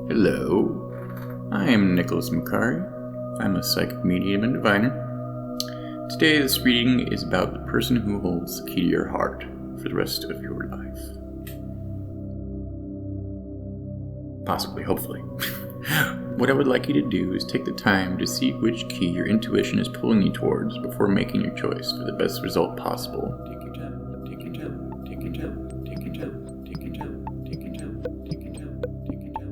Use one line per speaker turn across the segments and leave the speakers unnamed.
Hello, I am Nicholas Macari. I'm a psychic medium and diviner. Today this reading is about the person who holds the key to your heart for the rest of your life. Possibly, hopefully. What I would like you to do is take the time to see which key your intuition is pulling you towards before making your choice for the best result possible. Take your time, take your time, take your time, take your time, take your time, take your time, take your time, take your time, take your time,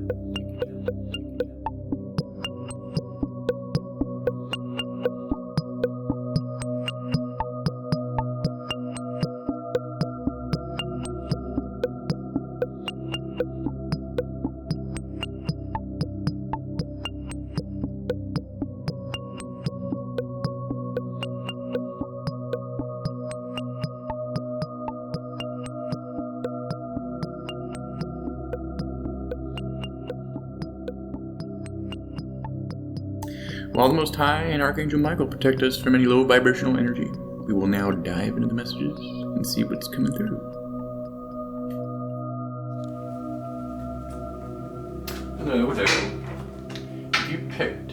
While the Most High and Archangel Michael protect us from any low vibrational energy, we will now dive into the messages and see what's coming through. Hello. If you picked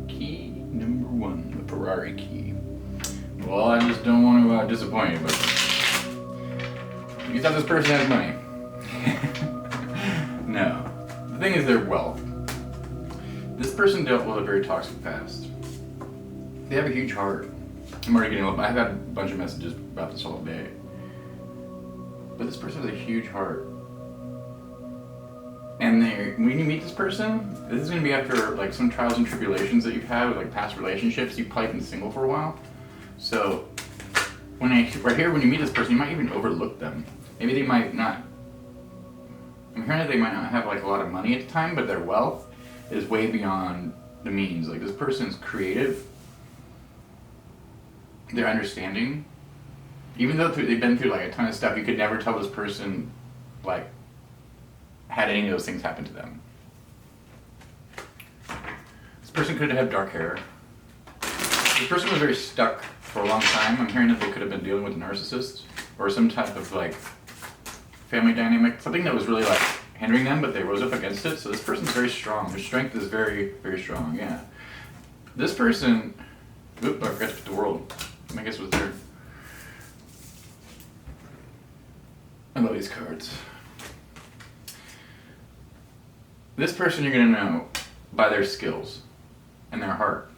key number 1, the Ferrari key, well, I just don't want to disappoint you, but you thought this person had money. No. The thing is, their wealth. This person dealt with a very toxic past. They have a huge heart. I'm already getting I've had a bunch of messages about this all day. But this person has a huge heart. And when you meet this person, this is going to be after like some trials and tribulations that you've had with like past relationships. You've probably been single for a while. So right here, when you meet this person, you might even overlook them. Maybe they might not. I'm hearing that they might not have like a lot of money at the time, but their wealth is way beyond the means. Like, this person's creative. They're understanding. Even though they've been through like a ton of stuff, you could never tell this person like had any of those things happen to them. This person could have dark hair. This person was very stuck for a long time. I'm hearing that they could have been dealing with a narcissist or some type of like family dynamic, something that was really like hindering them, but they rose up against it. So this person's very strong. Their strength is very, very strong. Yeah. This person, I forgot to put the world. I guess it was there. I love these cards. This person you're gonna know by their skills and their heart.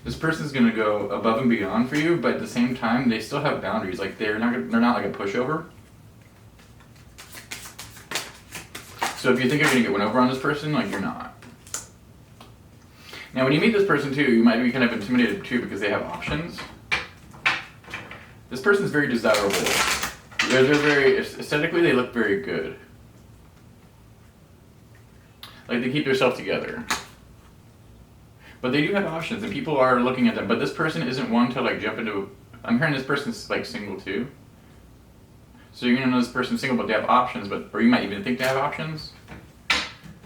This person's gonna go above and beyond for you, but at the same time, they still have boundaries. Like they're not like a pushover. So if you think you're going to get one over on this person, like, you're not. Now when you meet this person too, you might be kind of intimidated too because they have options. This person's very desirable. They're very, aesthetically they look very good. Like they keep themselves together. But they do have options and people are looking at them. But this person isn't one to like jump into, I'm hearing this person's like single too. So you're going to know this person's single, but they have options, or you might even think they have options.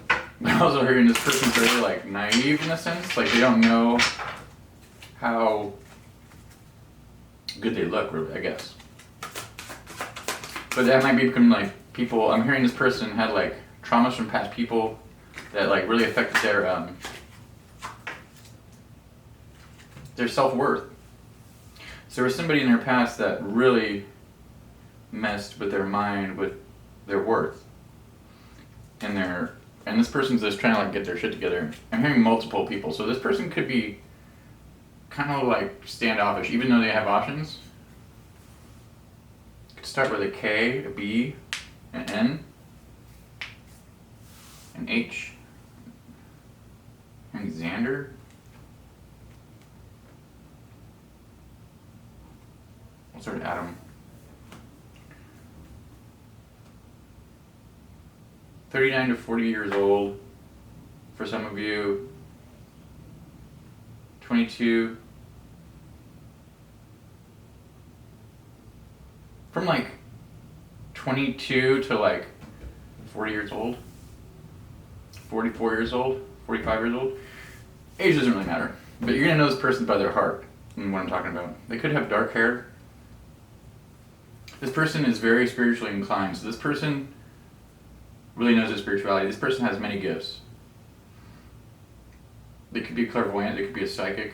But I'm also hearing this person's very like naive in a sense, like they don't know how good they look, really, I guess. But that might be becoming like people, I'm hearing this person had like traumas from past people that like really affected their self-worth. So there was somebody in their past that really messed with their mind, with their worth, and this person's just trying to like get their shit together. I'm hearing multiple people, so this person could be kind of like standoffish, even though they have options. It could start with a K, a B, an N, an H, and Xander. What's our Adam? 39 to 40 years old for some of you. 22. From like 22 to like 40 years old. 44 years old. 45 years old. Age doesn't really matter. But you're going to know this person by their heart and what I'm talking about. They could have dark hair. This person is very spiritually inclined. So this person really knows their spirituality. This person has many gifts. They could be clairvoyant, they could be a psychic.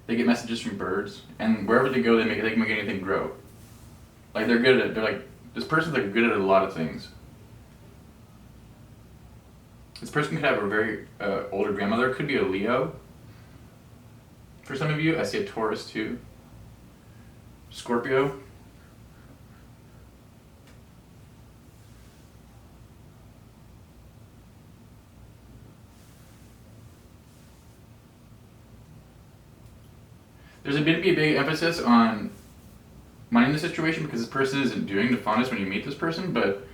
They get messages from birds, and wherever they go, they can make anything grow. Like they're like, this person's like good at a lot of things. This person could have a very older grandmother. It could be a Leo. For some of you, I see a Taurus too. Scorpio. There's going to be a big emphasis on money in the situation because this person isn't doing the fondest when you meet this person, but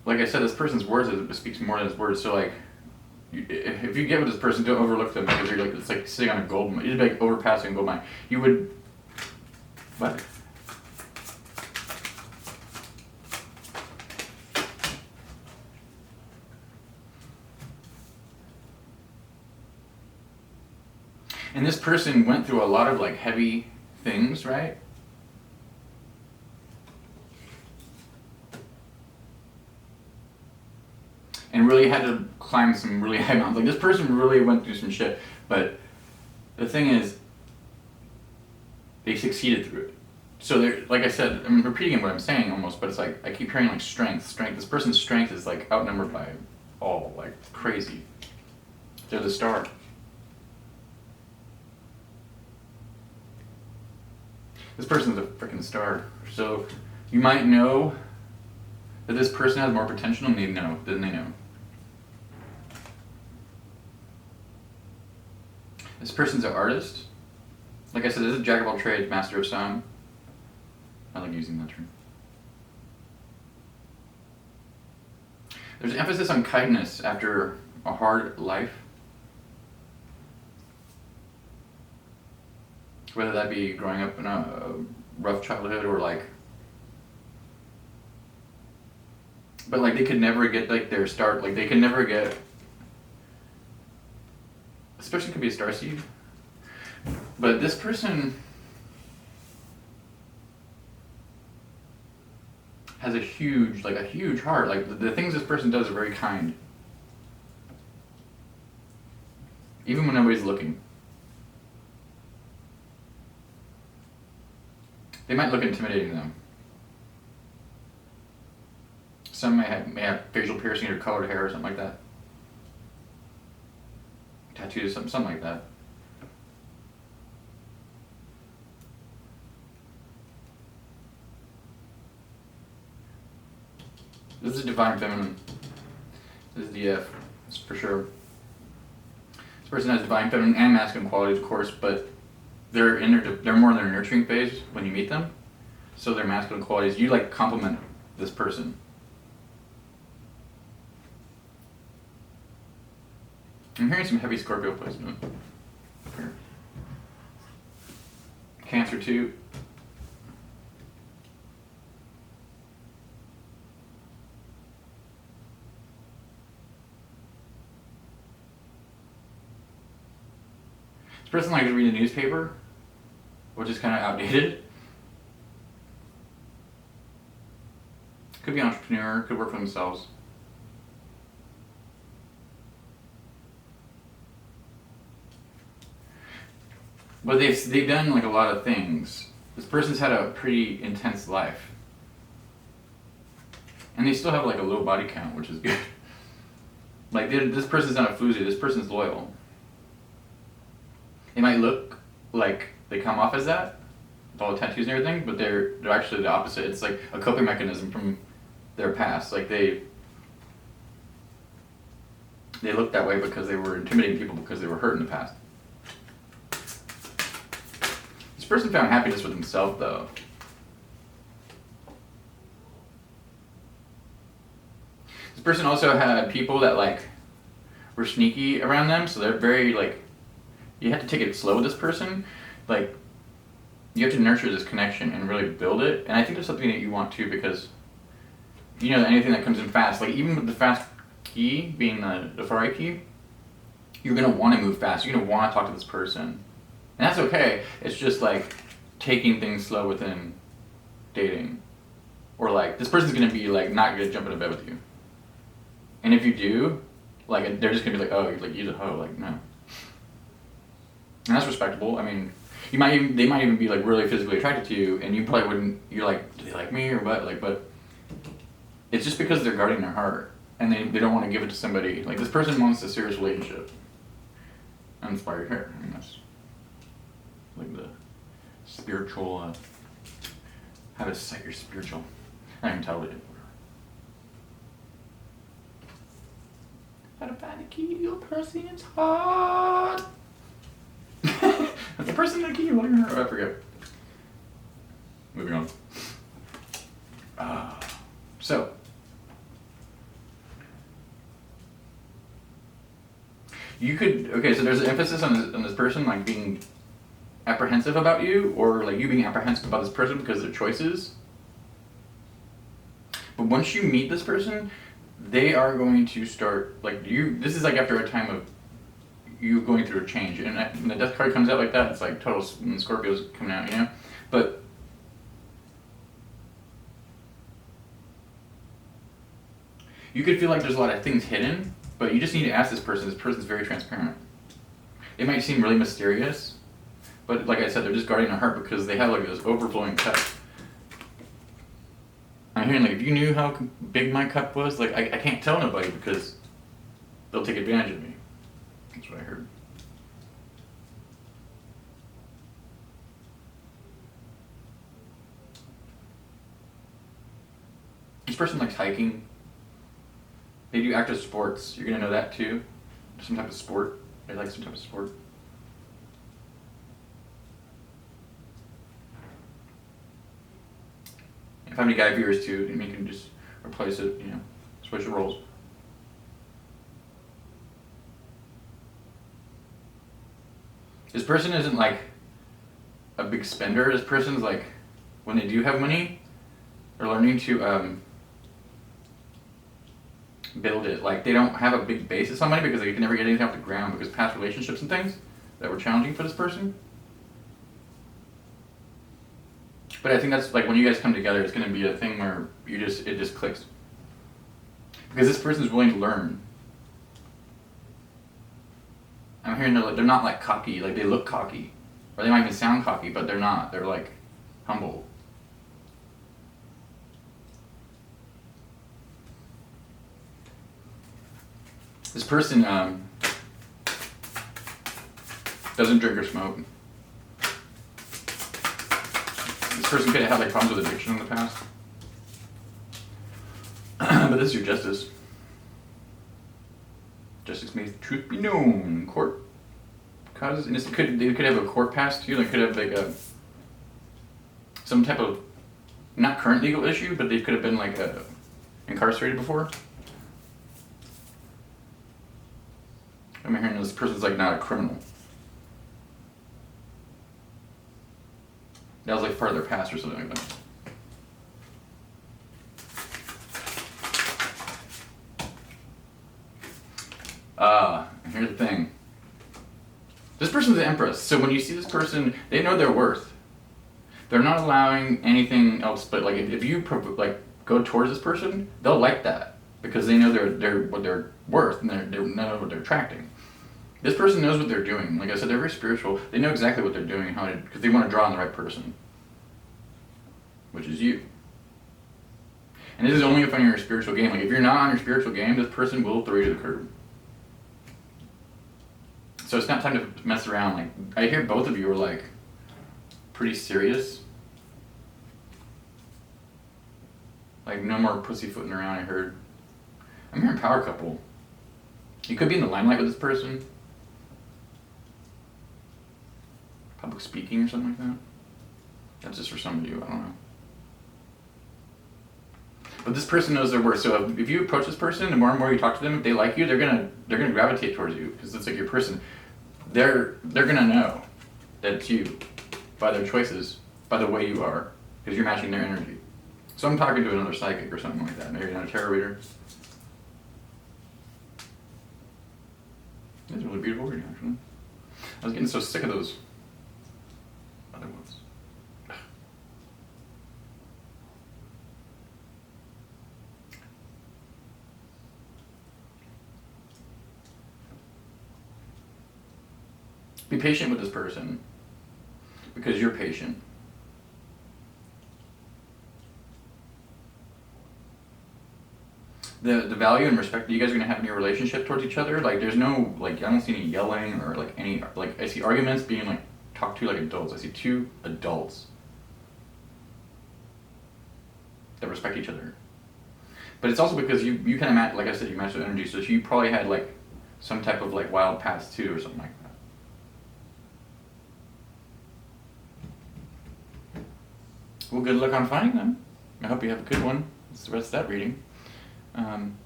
like I said, this person's words speaks more than his words. So like, if you get with this person, don't overlook them because you're like, it's like sitting on a gold mine. You'd be like overpassing a gold mine. You would, what? And this person went through a lot of like heavy things, right? And really had to climb some really high mountains. Like this person really went through some shit, but the thing is, they succeeded through it. So they're, like I said, I'm repeating what I'm saying almost, but it's like, I keep hearing like strength. This person's strength is like outnumbered by all, like crazy. They're the star. This person's a freaking star. So you might know that this person has more potential than they know. This person's an artist. Like I said, this is a jack of all trades, master of some. I like using that term. There's an emphasis on kindness after a hard life. Whether that be growing up in a rough childhood or like, but like they could never get like their start, like they could never get, this person could be a starseed, but this person has a huge heart. Like the things this person does are very kind. Even when nobody's looking. They might look intimidating though. Some may have facial piercing or colored hair or something like that. Tattoos, something like that. This is divine feminine. This is DF, that's for sure. This person has divine feminine and masculine qualities, of course, but they're more in their nurturing phase when you meet them. So their masculine qualities, you like compliment this person. I'm hearing some heavy Scorpio placement here. Cancer too. This person likes to read the newspaper, which is kind of outdated. Could be an entrepreneur, could work for themselves. But they've done like a lot of things. This person's had a pretty intense life. And they still have like a low body count, which is good. Like this person's not a floozy, this person's loyal. They might look like they come off as that, with all the tattoos and everything, but they're actually the opposite. It's like a coping mechanism from their past. Like they look that way because they were intimidating people because they were hurt in the past. This person found happiness with himself though. This person also had people that like were sneaky around them, so they're very like, you have to take it slow with this person. Like, you have to nurture this connection and really build it. And I think that's something that you want to, because you know anything that comes in fast, like even with the fast key being the far right key, you're gonna want to move fast. You're gonna want to talk to this person, and that's okay. It's just like taking things slow within dating, or like this person's gonna be like not gonna jump into bed with you, and if you do, Like, they're just gonna be like, oh, like, you're a hoe. Like, no. And that's respectable. I mean, they might even be, like, really physically attracted to you, and you probably wouldn't, you're like, do they like me or what? Like, but it's just because they're guarding their heart, and they don't want to give it to somebody. Like, this person wants a serious relationship. And that's why you're here. I mean, that's, like, the spiritual, how to cite your spiritual. I can tell it. How to find the key to your person's heart. The person that key, what I forget. Moving on. So. You could, okay, so there's an emphasis on this person, like, being apprehensive about you, or, like, you being apprehensive about this person because of their choices. But once you meet this person, they are going to start, like, this is, like, after a time of you going through a change. And when the death card comes out like that, it's like total, when Scorpio's coming out, you know? But you could feel like there's a lot of things hidden, but you just need to ask this person. This person's very transparent. It might seem really mysterious, but like I said, they're just guarding their heart because they have, like, this overflowing cup. I'm hearing, like, if you knew how big my cup was, like, I can't tell nobody because they'll take advantage of me. That's what I heard. This person likes hiking. They do active sports. You're going to know that too. Some type of sport. They like some type of sport. If I have any guy viewers too, then you can just replace it, you know, switch the roles. This person isn't, like, a big spender. This person's, like, when they do have money, they're learning to build it. Like, they don't have a big basis on money because they can never get anything off the ground because past relationships and things that were challenging for this person. But I think that's, like, when you guys come together, it's going to be a thing where it just clicks. Because this person's willing to learn. I'm hearing they're not, like, cocky. Like, they look cocky. Or they might even sound cocky, but they're not. They're, like, humble. This person doesn't drink or smoke. This person could have had, like, problems with addiction in the past. But this is your justice. Justice may truth be known. Court causes, and they could have a court past too. They could have, like, some type of, not current legal issue, but they could have been, like, incarcerated before. I'm hearing this person's, like, not a criminal. That was, like, part of their past or something like that. Here's the thing. This person's the Empress, so when you see this person, they know their worth. They're not allowing anything else, but, like, if you, like, go towards this person, they'll like that because they know they're what they're worth and they know what they're attracting. This person knows what they're doing. Like I said, they're very spiritual. They know exactly what they're doing and because they want to draw on the right person, which is you. And this is only if on your spiritual game. Like, if you're not on your spiritual game, this person will throw you to the curb. So it's not time to mess around. Like, I hear both of you are, like, pretty serious. Like, no more pussyfooting around, I heard. I'm hearing power couple. You could be in the limelight with this person. Public speaking or something like that. That's just for some of you, I don't know. But this person knows their worth. So if you approach this person, the more and more you talk to them, if they like you, they're gonna gravitate towards you because it's, like, your person. They're gonna know that it's you by their choices, by the way you are, because you're matching their energy. So I'm talking to another psychic or something like that. Maybe not a tarot reader. It's a really beautiful reading, actually. I was getting so sick of those other ones. Be patient with this person because you're patient. The value and respect that you guys are going to have in your relationship towards each other, like there's no, like I don't see any yelling or like any, like I see arguments being like talked to like adults. I see two adults that respect each other. But it's also because you kind of match, like I said, you match the energy, so you probably had like some type of like wild past too or something like that. Well, good luck on finding them. I hope you have a good one. That's the rest of that reading.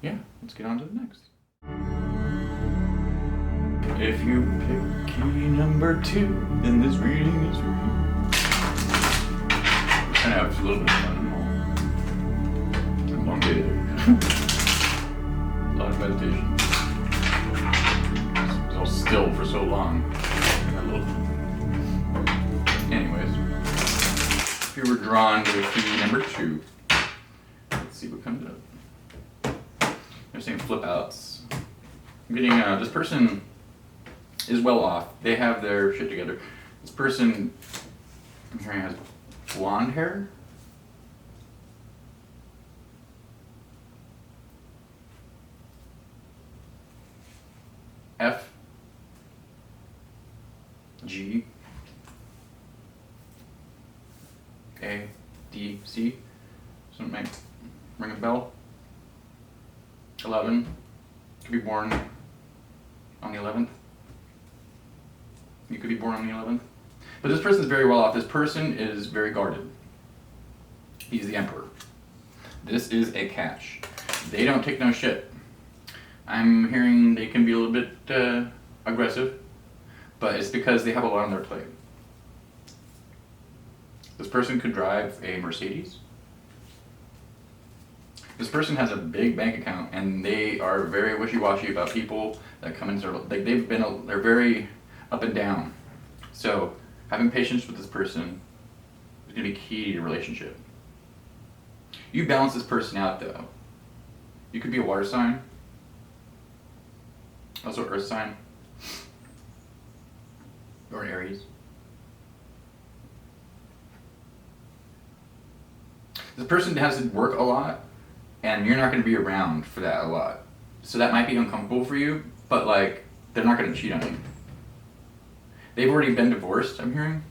Yeah, let's get on to the next. If you pick key number 2, then this reading is for you. We're kind of have a little bit of fun. A long day there. A lot of meditation. It's all still for so long. Anyways, if you were drawn to key number 2, let's see what comes up. They're saying flip outs. I'm getting, this person is well off. They have their shit together. This person, I'm hearing, has blonde hair. F G A D C. Something might ring a bell. 11. Could be born on the 11th. You could be born on the 11th. But this person is very well off. This person is very guarded. He's the emperor. This is a catch. They don't take no shit. I'm hearing they can be a little bit aggressive, but it's because they have a lot on their plate. This person could drive a Mercedes. This person has a big bank account, and they are very wishy-washy about people that come into their, like they're very up and down. So having patience with this person is going to be key to your relationship. You balance this person out though. You could be a water sign, also earth sign, or an Aries. This person has to work a lot, and you're not going to be around for that a lot. So that might be uncomfortable for you, but like, they're not going to cheat on you. They've already been divorced, I'm hearing.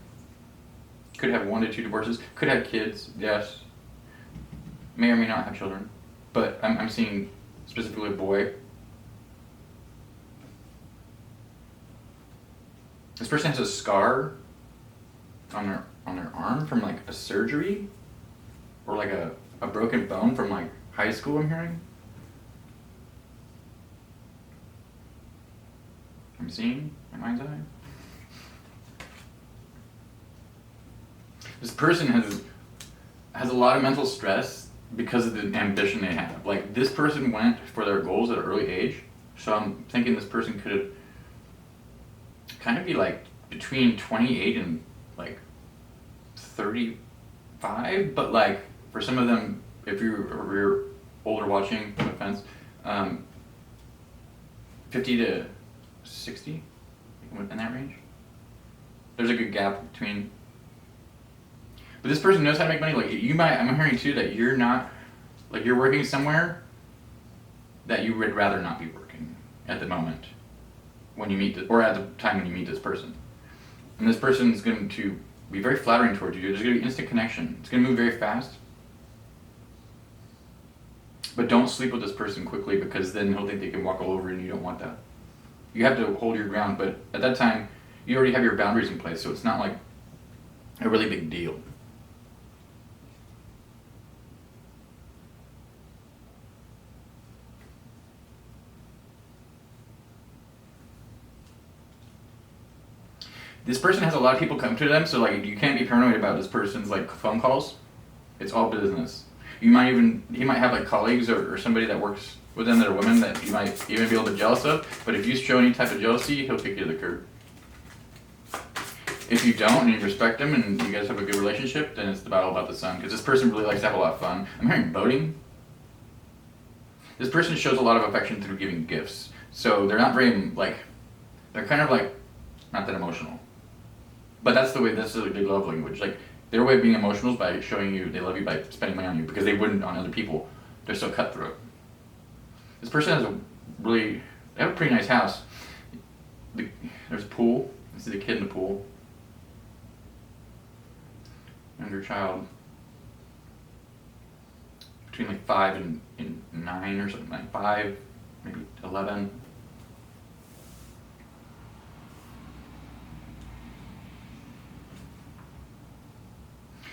Could have 1 to 2 divorces. Could have kids, yes. May or may not have children. But I'm seeing specifically a boy. This person has a scar on their arm from like a surgery, or like a broken bone from like high school, I'm hearing. I'm seeing my mind's eye. This person has a lot of mental stress because of the ambition they have. Like, this person went for their goals at an early age, so I'm thinking this person could kind of be like between 28 and like 35, but like for some of them, if you're older watching, no offense, 50 to 60, in that range. There's a good gap between. But this person knows how to make money. Like, you might, I'm hearing too that you're not, like, you're working somewhere that you would rather not be working at the moment when you meet, or at the time when you meet this person. And this person is going to be very flattering towards you. There's going to be instant connection. It's going to move very fast. But don't sleep with this person quickly, because then he'll think they can walk all over you, and you don't want that. You have to hold your ground, but at that time, you already have your boundaries in place, so it's not like a really big deal. This person has a lot of people come to them, so like, you can't be paranoid about this person's like phone calls. It's all business. He might have like colleagues or somebody that works with them that are women that you might even be a little bit jealous of, but if you show any type of jealousy, he'll kick you to the curb. If you don't, and you respect him, and you guys have a good relationship, then it's the battle about the sun, because this person really likes to have a lot of fun. I'm hearing boating. This person shows a lot of affection through giving gifts, so they're not very, like, they're kind of like not that emotional. But that's the way, that's the big love language. Like, their way of being emotional is by showing you they love you by spending money on you, because they wouldn't on other people. They're so cutthroat. This person has they have a pretty nice house. There's a pool. You see the kid in the pool. Younger child. Between like 5 and 9 or something, like 5, maybe 11.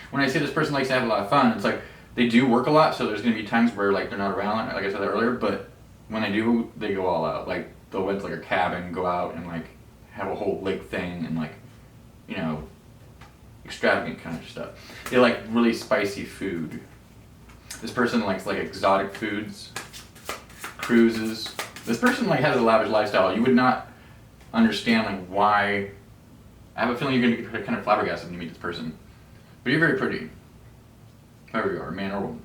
When I say this person likes to have a lot of fun, it's like they do work a lot, so there's going to be times where like they're not around, like I said earlier, but when they do, they go all out. Like they'll rent like a cabin, go out and like have a whole lake thing and like, you know, extravagant kind of stuff. They like really spicy food. This person likes like exotic foods, cruises. This person like has a lavish lifestyle. You would not understand like why. I have a feeling you're going to get kind of flabbergasted when you meet this person. But you're very pretty. Whoever you are, man or woman.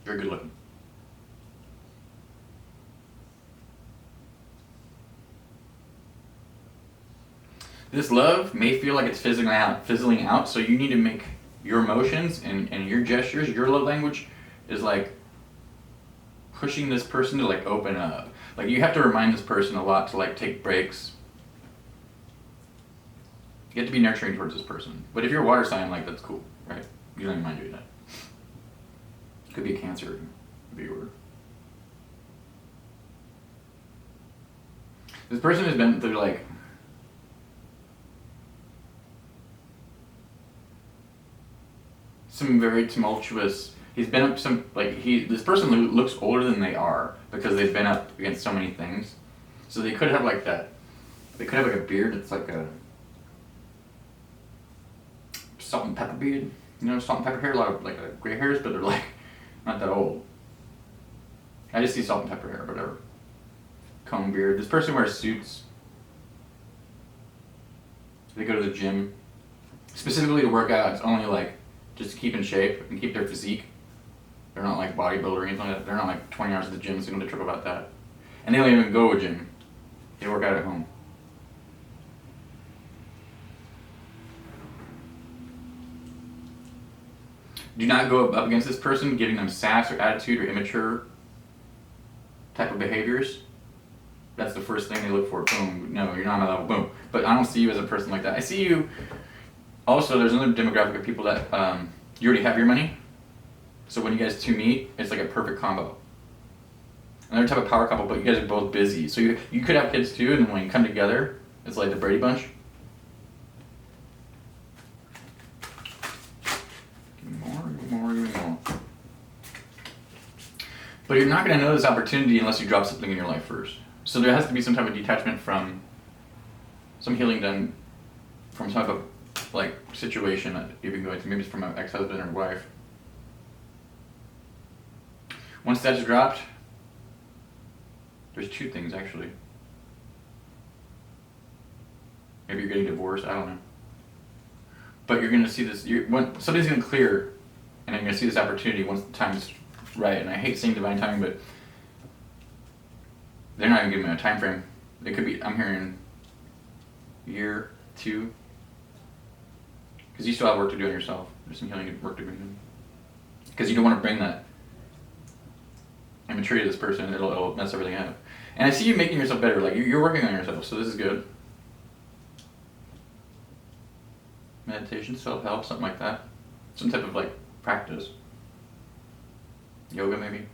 Very good looking. This love may feel like it's fizzling out, so you need to make your emotions and your gestures, your love language is like pushing this person to like open up. Like you have to remind this person a lot to like take breaks. You have to be nurturing towards this person. But if you're a water sign, like that's cool, right? You don't even mind doing that. Could be a Cancer viewer. This person has been through like some very tumultuous. He's been up some like this person looks older than they are because they've been up against so many things. So they could have like that. They could have like a beard that's like a salt and pepper beard. You know, salt and pepper hair, a lot of like gray hairs, but they're like not that old. I just see salt and pepper hair, whatever. Comb beard. This person wears suits. They go to the gym specifically to work out. It's only like just to keep in shape and keep their physique. They're not like bodybuilder or anything like that. They're not like 20 hours at the gym, so you don't have to trip about that. And they don't even go to a gym. They work out at home. Do not go up against this person giving them sass or attitude or immature type of behaviors. That's the first thing they look for. Boom. No, you're not on my level. Boom. But I don't see you as a person like that. I see you. Also, there's another demographic of people that you already have your money. So when you guys two meet, it's like a perfect combo. Another type of power couple, but you guys are both busy. So you could have kids too, and then when you come together, it's like the Brady Bunch. Give me more. But you're not going to know this opportunity unless you drop something in your life first. So there has to be some type of detachment from some healing done from some type of like situation that you've been going through. Maybe it's from an ex-husband or wife. Once that's dropped, there's two things actually. Maybe you're getting divorced, I don't know. But you're going to see this, somebody's going to clear, and you're going to see this opportunity once the time's right. And I hate saying divine timing, but they're not even giving me a time frame. It could be, I'm hearing year, 2. Because you still have work to do on yourself. There's some healing work to be done. Because you don't want to bring that immaturity to this person. It'll mess everything up. And I see you making yourself better. Like you're working on yourself, so this is good. Meditation, self-help, something like that. Some type of like practice. Yoga maybe.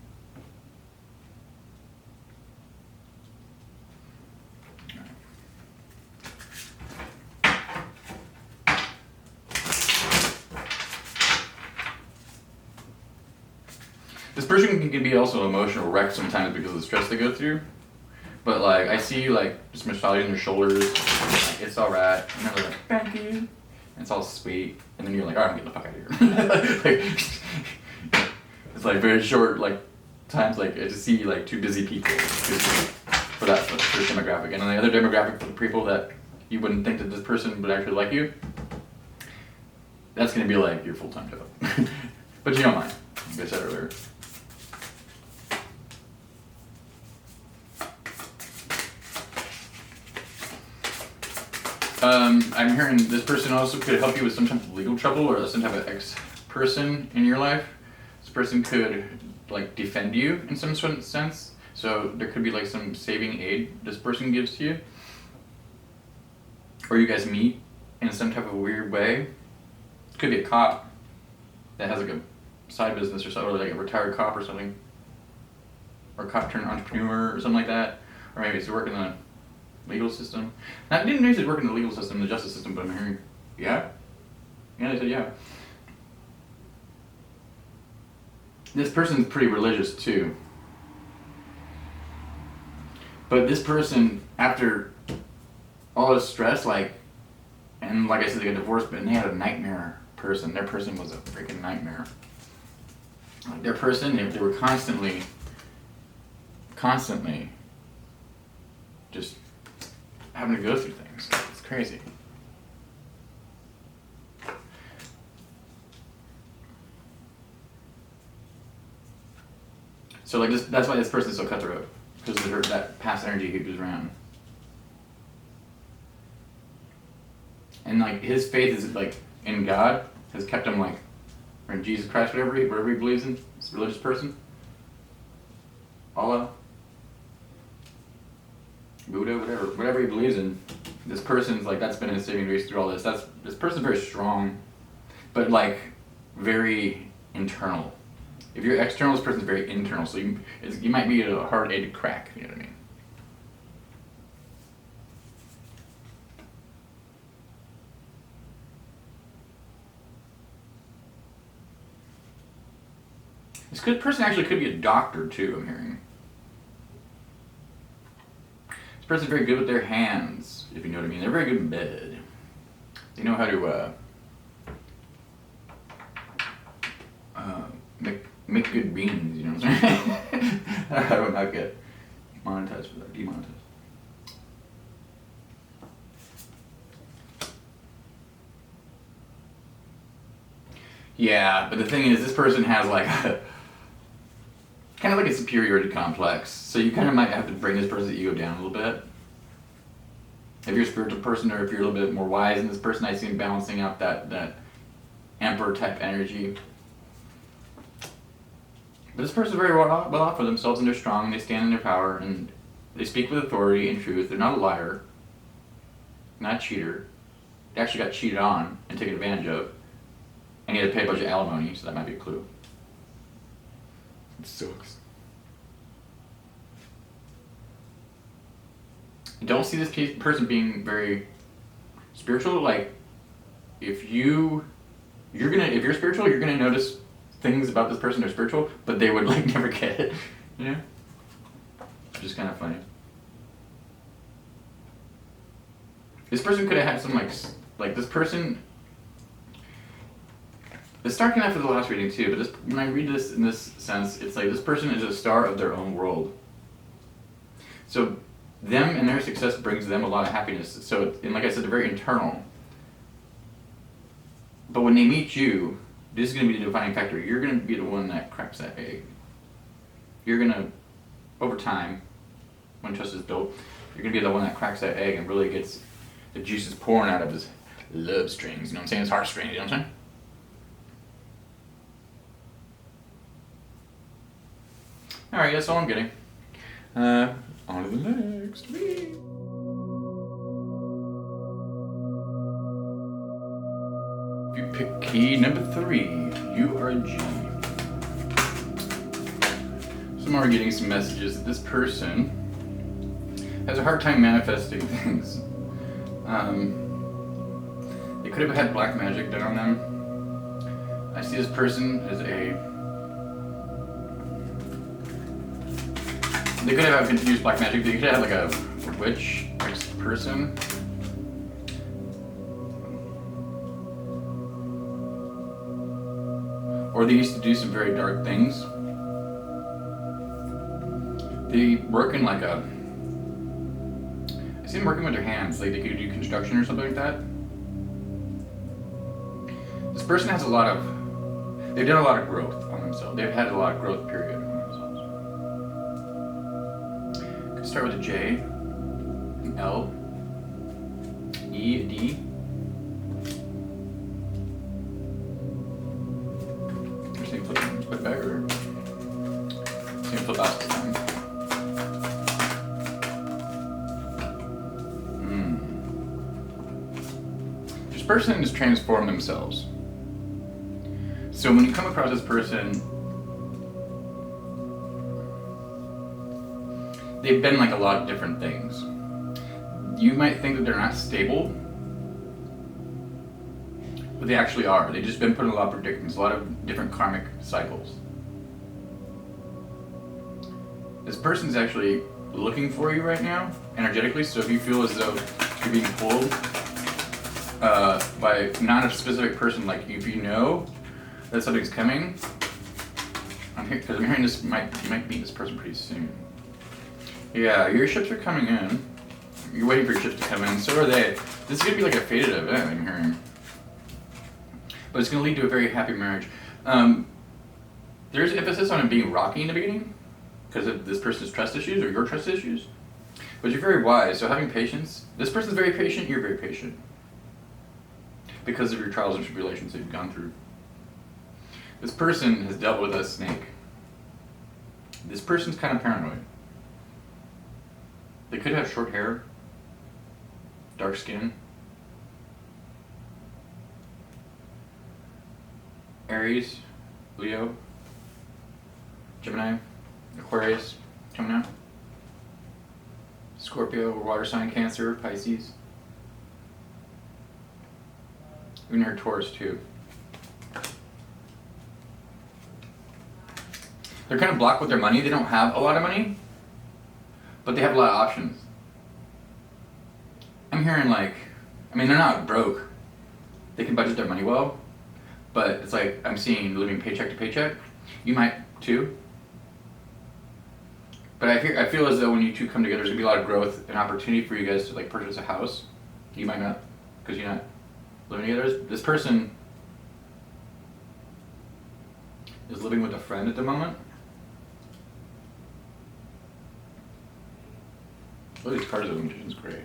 This person can be also an emotional wreck sometimes because of the stress they go through. But like, I see you like just massaging their shoulders. Like, it's alright. And they're like, thank you. And it's all sweet. And then you're like, alright, I'm getting the fuck out of here. Like, it's like very short like times. Like I just see like two busy people for that first demographic. And then the other demographic for the people that you wouldn't think that this person would actually like you. That's gonna be like your full-time job. But you don't mind, like I said earlier. I'm hearing this person also could help you with some type of legal trouble or some type of ex-person in your life. This person could like defend you in some sort of sense. So there could be like some saving aid this person gives to you. Or you guys meet in some type of weird way. It could be a cop that has like a side business or something, or like a retired cop or something. Or a cop turned entrepreneur or something like that. Or maybe he's working in the legal system. Now, I didn't know he's working in the legal system, the justice system, but I'm hearing, yeah? Yeah, they said yeah. This person's pretty religious too. But this person, after all this stress, and like I said, they got divorced, but they had a nightmare person. Their person was a freaking nightmare. Like their person, they were constantly just having to go through things. It's crazy. So like this, that's why this person's so cutthroat, because of that past energy he goes around. And like his faith is like in God has kept him like, or in Jesus Christ, whatever he believes in. This religious person. Allah, Buddha, whatever he believes in. This person's like, that's been his saving grace through all this. This person's very strong, but like very internal. If you're external, this person's very internal. So you might be a hard egg to crack. You know what I mean? This person actually could be a doctor too, I'm hearing. This person's very good with their hands, if you know what I mean. They're very good in bed. They know how to make good beans, you know what I'm saying? I would not get monetized for that, demonetized. Yeah, but the thing is, this person has like kind of like a superiority complex, so you kind of might have to bring this person's ego down a little bit. If you're a spiritual person, or if you're a little bit more wise than this person, I see him balancing out that emperor type energy. But this person's very well off for themselves, and they're strong, and they stand in their power, and they speak with authority and truth. They're not a liar, not a cheater. They actually got cheated on and taken advantage of, and he had to pay a bunch of alimony, so that might be a clue. It sucks. I don't see this person being very spiritual. Like, if you're spiritual, you're gonna notice things about this person that are spiritual, but they would like never get it, you know? Which is kind of funny. This person could have had some like this person. It's dark enough for the last reading too, but when I read this in this sense, it's like this person is a star of their own world. So them and their success brings them a lot of happiness. So, and like I said, they're very internal. But when they meet you, this is going to be the defining factor. You're going to be the one that cracks that egg. You're going to, over time, when trust is built, you're going to be the one that cracks that egg and really gets the juices pouring out of his love strings. You know what I'm saying? His heartstrings, you know what I'm saying? Alright, that's all I'm getting. On to the next reading. If you pick key number 3, you are a G. So I'm already getting some messages that this person has a hard time manifesting things. They could have had black magic done on them. I see this person as they could have confused black magic. They could have like a witch person. Or they used to do some very dark things. They work in like I see them working with their hands, like they could do construction or something like that. This person has they've done a lot of growth on themselves. They've had a lot of growth period on themselves. Could start with a J, an L, E, E, a D. Just need to flip back or just need to flip out this time. This person has transformed themselves. So when you come across this person, they've been like a lot of different things. You might think that they're not stable, but they actually are. They've just been put in a lot of predicaments, a lot of different karmic cycles. This person's actually looking for you right now, energetically, so if you feel as though you're being pulled by not a specific person, like if you know that something's coming, because I'm hearing this, you might meet this person pretty soon. Yeah, your ships are coming in. You're waiting for your ships to come in, so are they. This is going to be like a fated event, I'm hearing. But it's going to lead to a very happy marriage. There's emphasis on it being rocky in the beginning, because of this person's trust issues or your trust issues. But you're very wise, so having patience. This person's very patient, you're very patient. Because of your trials and tribulations that you've gone through. This person has dealt with a snake. This person's kind of paranoid. They could have short hair, dark skin. Aries, Leo, Gemini, Aquarius, coming out. Scorpio, water sign, Cancer, Pisces. Even her Taurus too. They're kind of blocked with their money. They don't have a lot of money, but they have a lot of options. I'm hearing they're not broke. They can budget their money well, but it's like I'm seeing living paycheck to paycheck. You might too. But I feel as though when you two come together, there's gonna be a lot of growth and opportunity for you guys to purchase a house. You might not, because you're not living together. This person is living with a friend at the moment. Oh, these cards of the Magician's great.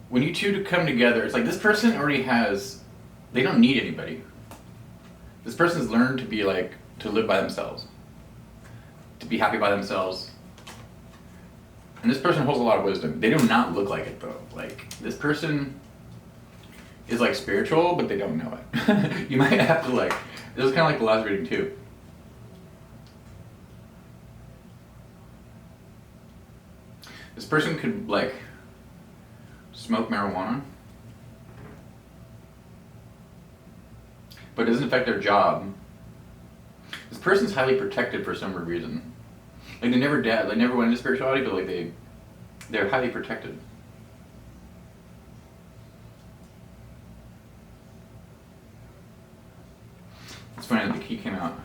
When you two come together, it's like this person already has, they don't need anybody. This person's learned to be to live by themselves, to be happy by themselves. And this person holds a lot of wisdom. They do not look like it though. This person is spiritual, but they don't know it. You might have to this is kind of like the last reading too. This person could smoke marijuana, but it doesn't affect their job. This person's highly protected for some reason. They never never went into spirituality, but they're highly protected. It's funny that the key came out.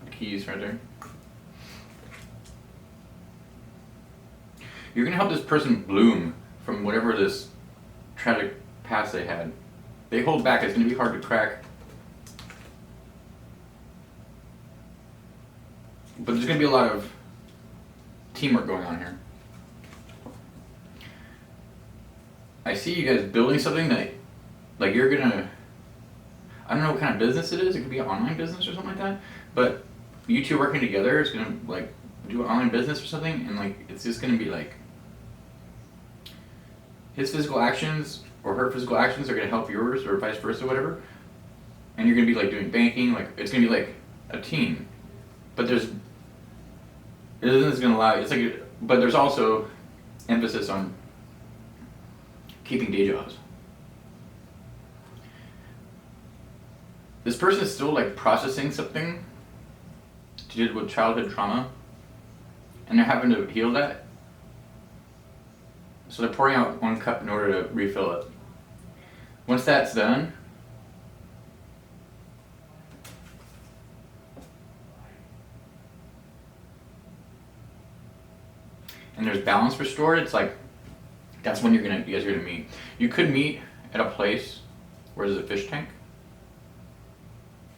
The keys right there. You're gonna help this person bloom from whatever this tragic past they had. They hold back. It's gonna be hard to crack. But there's going to be a lot of teamwork going on here. I see you guys building something that, you're going to, I don't know what kind of business it is. It could be an online business or something like that. But you two working together is going to, do an online business or something. And, it's just going to be, his physical actions or her physical actions are going to help yours or vice versa, whatever. And you're going to be, doing banking. It's going to be, a team. But it isn't going to allow you. But there's also emphasis on keeping day jobs. This person is still processing something to do with childhood trauma, and they're having to heal that. So they're pouring out 1 cup in order to refill it. Once that's done, and there's balance restored, it's that's when you guys are gonna meet. You could meet at a place where there's a fish tank.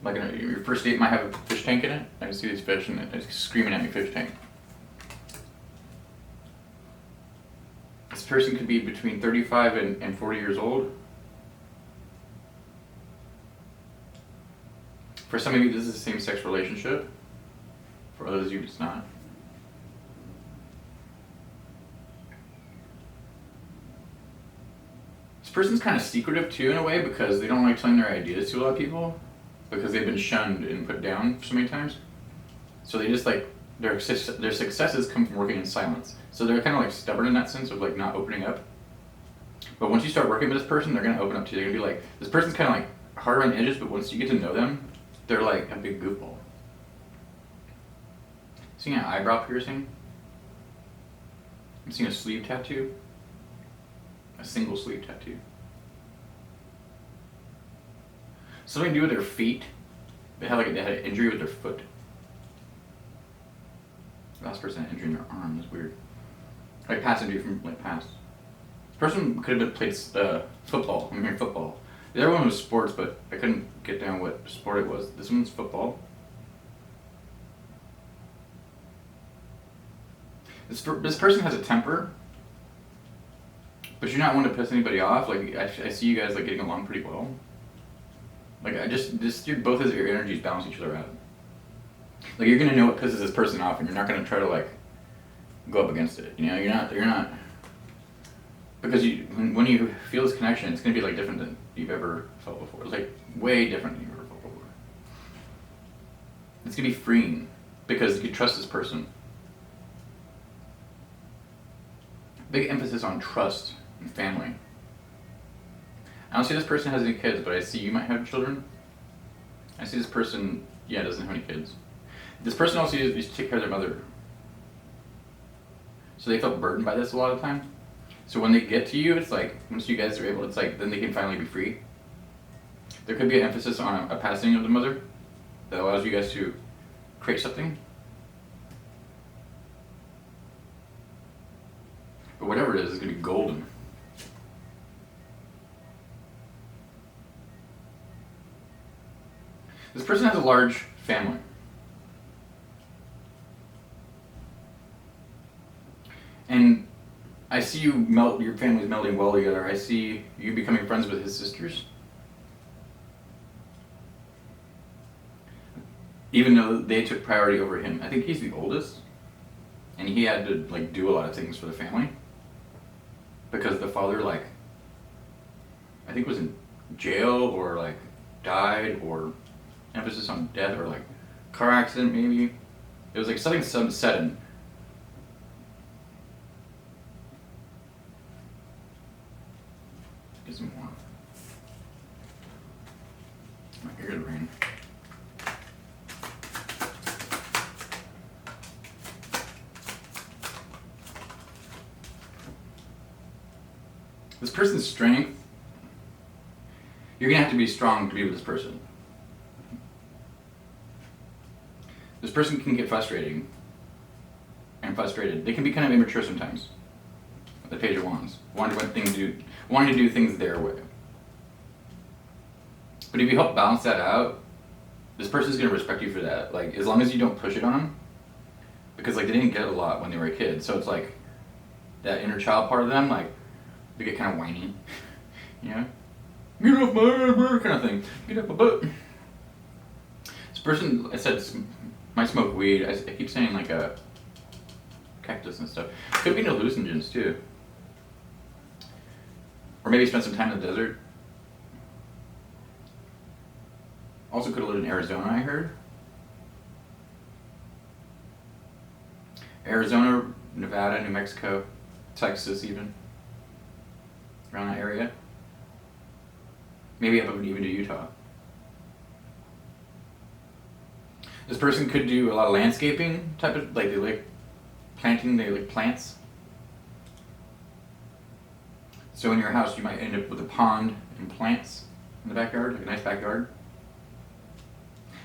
Your first date might have a fish tank in it. I can see these fish and it's screaming at me, fish tank. person could be between 35 and 40 years old. For some of you, this is a same-sex relationship. For others of you, it's not. This person's kind of secretive too in a way because they don't like telling their ideas to a lot of people because they've been shunned and put down so many times. So they just like, their successes come from working in silence. So they're kind of like stubborn in that sense of like not opening up. But once you start working with this person, they're going to open up to you. They're going to be like, this person's kind of like hard on the edges, but once you get to know them, they're like a big goofball. Seeing an eyebrow piercing. I'm seeing a sleeve tattoo. A single sleeve tattoo. Something to do with their feet. They had an injury with their foot. Last person had an injury in their arm. That's weird. Like past injury from like past. This person could have played football. I'm hearing football. The other one was sports, but I couldn't get down what sport it was. This one's football. This person has a temper, but you're not one to piss anybody off. Like I see you guys like getting along pretty well. Like both of your energies balance each other out. Like you're gonna know what pisses this person off, and you're not gonna try to like go up against it. You know, you're not because when you feel this connection, it's gonna be like different than you've ever felt before. It's like way different than you've ever felt before. It's gonna be freeing because you trust this person. Big emphasis on trust and family. I don't see this person has any kids, but I see you might have children. I see this person, doesn't have any kids. This person also used to take care of their mother. So they felt burdened by this a lot of the time. So when they get to you, it's like, once you guys are able, it's like, then they can finally be free. There could be an emphasis on a passing of the mother that allows you guys to create something. But whatever it is, it's going to be golden. This person has a large family. And I see you your family's melding well together. I see you becoming friends with his sisters. Even though they took priority over him. I think he's the oldest. And he had to like do a lot of things for the family. Because the father I think was in jail or like died or emphasis on death or like car accident maybe. It was like something sudden. Get some more. My ear to rain. This person's strength, you're going to have to be strong to be with this person. This person can get frustrated. They can be kind of immature sometimes. The Page of Wands. Wanting to do things their way. But if you help balance that out, this person's going to respect you for that. Like, as long as you don't push it on them. Because, like, they didn't get a lot when they were a kid. So it's like, that inner child part of them, like, they get kind of whiny. You know? Get off my butt, kind of thing. Get off my butt. This person, I said, might smoke weed. I keep saying, like, a cactus and stuff. Could be hallucinogens, too. Or maybe spend some time in the desert. Also could have lived in Arizona, I heard. Arizona, Nevada, New Mexico, Texas even. Around that area. Maybe up even to Utah. This person could do a lot of landscaping type of, like they like planting, they like plants. So in your house you might end up with a pond and plants in the backyard, like a nice backyard.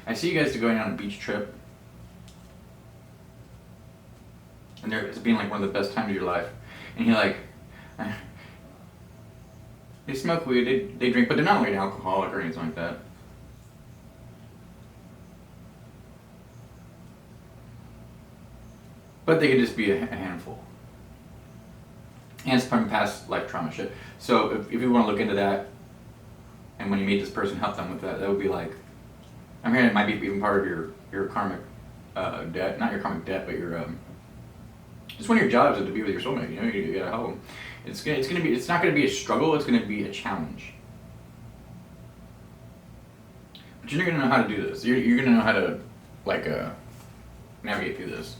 I see you guys going on a beach trip. And it's being like one of the best times of your life. And you're like, they smoke weed, they drink, but they're not like an alcoholic or anything like that. But they could just be a handful. And it's from past life trauma shit. So if you want to look into that, and when you meet this person, help them with that, that would be like, I'm hearing it might be even part of your karmic debt, not your karmic debt, but your just one of your jobs is to be with your soulmate. You know, you gotta help them. It's not gonna be a struggle. It's gonna be a challenge. But you're gonna know how to do this. You're gonna know how to like navigate through this.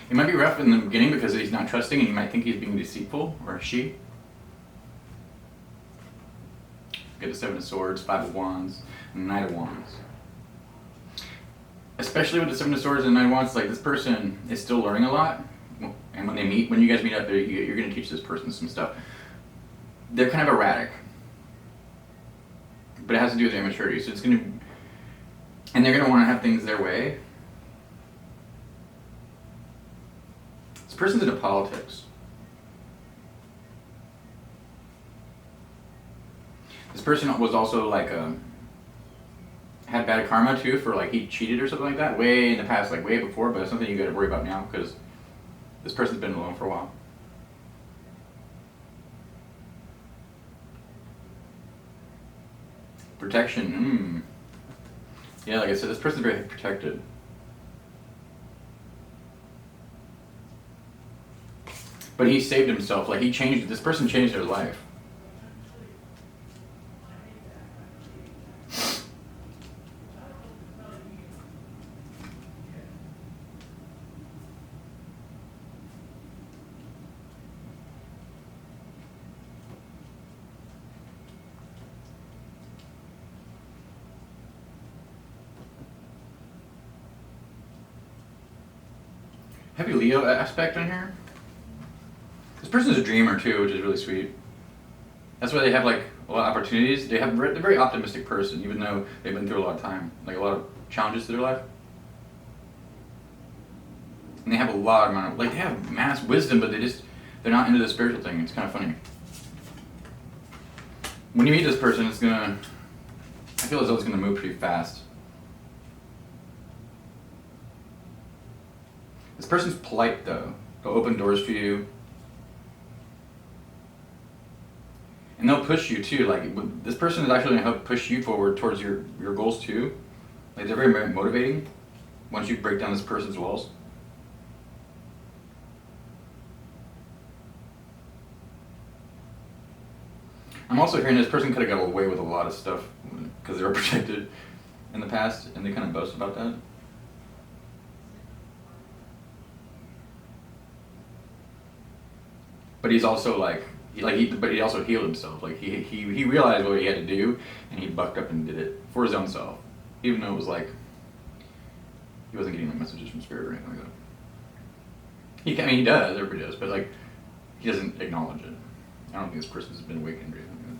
It might be rough in the beginning because he's not trusting and you might think he's being deceitful, or she. Get the Seven of Swords, Five of Wands, and Knight of Wands. Especially with the Seven of Swords and Knight of Wands, like this person is still learning a lot. And when you guys meet up there, you're going to teach this person some stuff. They're kind of erratic. But it has to do with their immaturity. So it's going to, and they're going to want to have things their way. This person's into politics. This person was also like had bad karma too for like he cheated or something like that way in the past, like way before, but it's something you got to worry about now because this person's been alone for a while. Protection. Yeah, like I said, this person's very protected. But he saved himself. Like this person changed their life. Heavy Leo aspect on here. This person's a dreamer too, which is really sweet. That's why they have like a lot of opportunities. They're a very optimistic person, even though they've been through a lot of time, like a lot of challenges to their life. And they have a lot of they have mass wisdom, but they're not into the spiritual thing. It's kind of funny. When you meet this person, I feel as though it's gonna move pretty fast. This person's polite though. They'll open doors for you. And they'll push you too. Like this person is actually gonna help push you forward towards your goals too. Like they're very, very motivating once you break down this person's walls. I'm also hearing this person could have got away with a lot of stuff because they were protected in the past, and they kind of boast about that. But he's also but he also healed himself. Like he realized what he had to do, and he bucked up and did it for his own self, even though it was like he wasn't getting like messages from spirit or anything like that. He does, everybody does, but like he doesn't acknowledge it. I don't think this person's been awakened or anything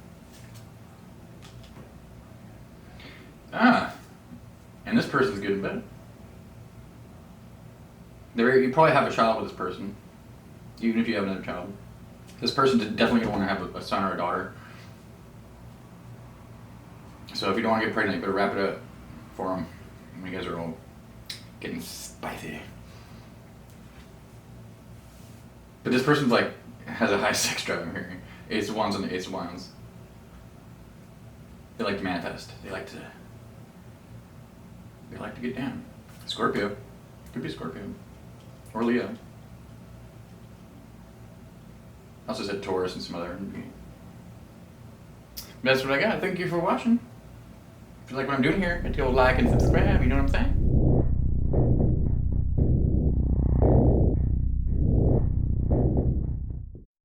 like that. And this person's good in bed. You probably have a child with this person, even if you have another child. This person's definitely going to want to have a son or a daughter. So if you don't want to get pregnant, you better wrap it up for them. You guys are all getting spicy. But this person's like has a high sex drive, I'm hearing. Ace of Wands and the Ace of Wands. They like to manifest. They like to get down. Scorpio. Could be Scorpio. Or Leo. I also said Taurus and some other. That's what I got. Thank you for watching. If you like what I'm doing here, hit the old like and subscribe, you know what I'm saying?